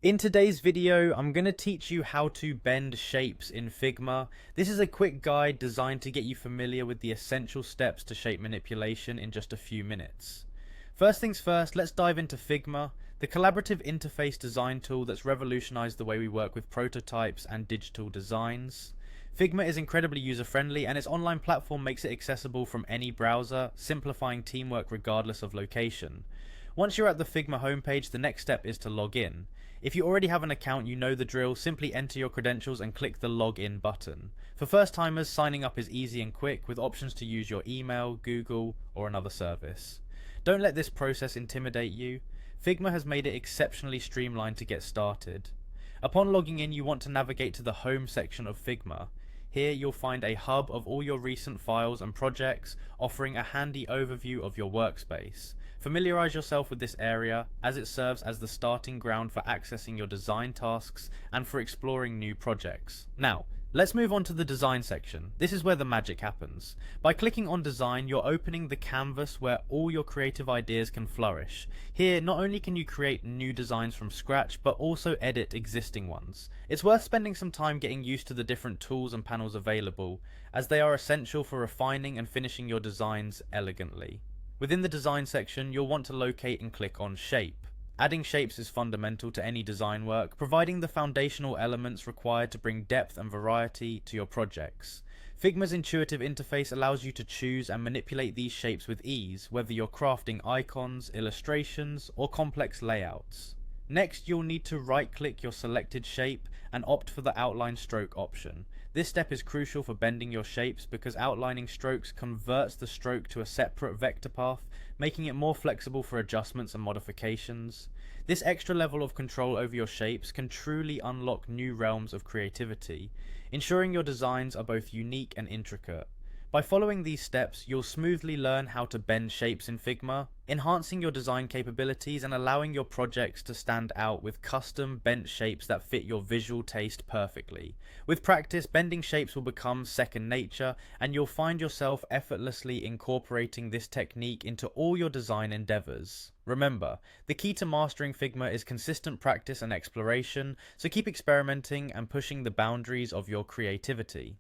In today's video, I'm going to teach you how to bend shapes in Figma. This is a quick guide designed to get you familiar with the essential steps to shape manipulation in just a few minutes. First things first, let's dive into Figma, the collaborative interface design tool that's revolutionized the way we work with prototypes and digital designs. Figma is incredibly user-friendly and its online platform makes it accessible from any browser, simplifying teamwork regardless of location. Once you're at the Figma homepage, the next step is to log in. If you already have an account, you know the drill. Simply enter your credentials and click the login button. For first timers, signing up is easy and quick with options to use your email, Google, or another service. Don't let this process intimidate you. Figma has made it exceptionally streamlined to get started. Upon logging in, you want to navigate to the home section of Figma. Here you'll find a hub of all your recent files and projects, offering a handy overview of your workspace. Familiarize yourself with this area, as it serves as the starting ground for accessing your design tasks and for exploring new projects. Now, let's move on to the design section. This is where the magic happens. By clicking on design, you're opening the canvas where all your creative ideas can flourish. Here, not only can you create new designs from scratch, but also edit existing ones. It's worth spending some time getting used to the different tools and panels available, as they are essential for refining and finishing your designs elegantly. Within the design section, you'll want to locate and click on shape. Adding shapes is fundamental to any design work, providing the foundational elements required to bring depth and variety to your projects. Figma's intuitive interface allows you to choose and manipulate these shapes with ease, whether you're crafting icons, illustrations, or complex layouts. Next, you'll need to right-click your selected shape and opt for the outline stroke option. This step is crucial for bending your shapes because outlining strokes converts the stroke to a separate vector path, making it more flexible for adjustments and modifications. This extra level of control over your shapes can truly unlock new realms of creativity, ensuring your designs are both unique and intricate. By following these steps, you'll smoothly learn how to bend shapes in Figma, enhancing your design capabilities and allowing your projects to stand out with custom bent shapes that fit your visual taste perfectly. With practice, bending shapes will become second nature, and you'll find yourself effortlessly incorporating this technique into all your design endeavors. Remember, the key to mastering Figma is consistent practice and exploration, so keep experimenting and pushing the boundaries of your creativity.